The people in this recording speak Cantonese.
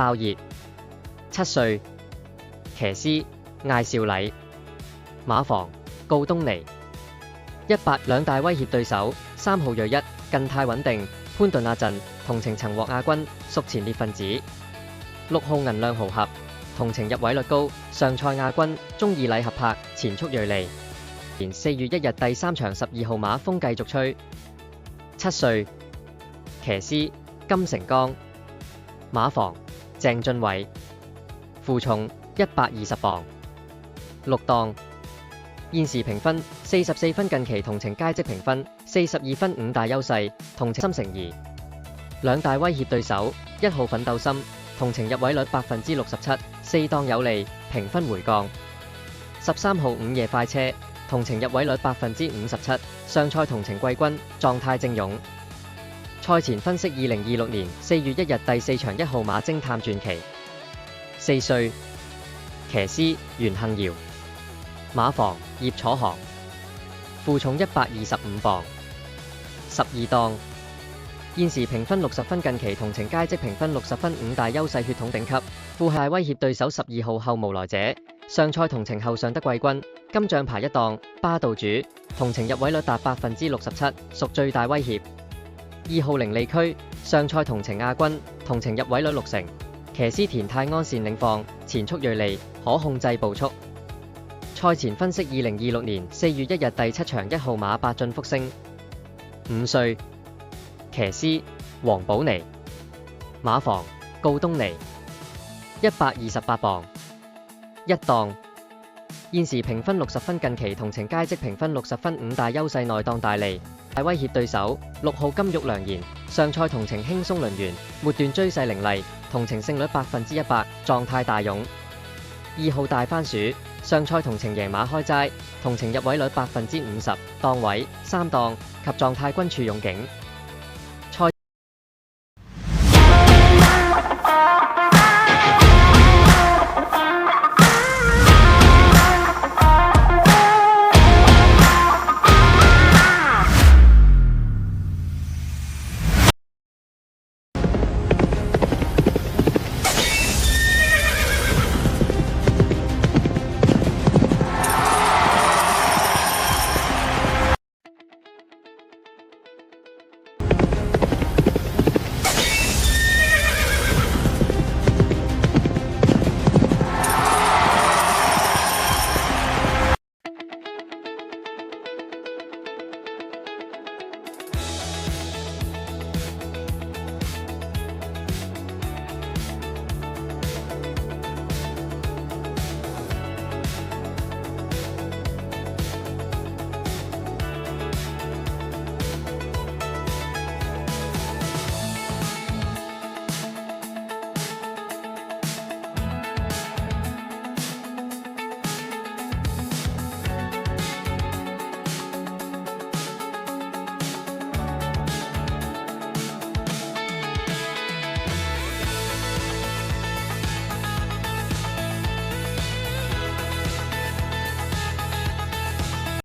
爆熱。7歲，騎師艾少禮。馬房告東尼。18兩大威脅對手，3號銳一近態穩定，潘頓亞陣同情曾獲亞軍，屬前列分子。6號銀亮豪俠，同情入位率高，上賽亞軍，中意禮合拍，前速銳利。連4月1日第3場12號馬風繼續吹。7歲，騎師金城剛。馬房鄭俊偉。負重120磅。6檔。現時評分44分，近期同情佳績評分42分，5大優勢，同情心誠宜。兩大威脅對手，1號奮鬥心，同情入位率67%，4檔有利，評分回降。13號午夜快車，同情入位率57%，上賽同情季軍，狀態正勇。賽前分析2026年4月1日第4場1號馬偵探傳奇。4歲，騎師袁幸堯。馬房葉楚航。負重125磅。12檔。現時評分60分，近期同情佳績評分60分，5大優勢，血統頂級。副係威脅對手12號後無來者，上賽同情後上得季軍，金獎牌1檔，巴道主，同情入位率達67%，屬最大威脅。2號凌利區，上賽同情亞軍，同情入位率60%，騎師田泰安善領放，前速銳利，可控制步速。賽前分析2026年4月1日第7場1號馬八駿福星。5歲，騎師黃寶妮。馬房告東尼。128磅。1檔。現時評分60分，近期同情佳績評分60分，5大優勢，內檔大利，大威脅對手6號金玉良言，上賽同情輕鬆輪圓，末段追勢凌厲，同情勝率100%，狀態大勇。2號大番薯，上賽同情贏馬開齋，同情入位率50%，檔位3檔及狀態均處勇景。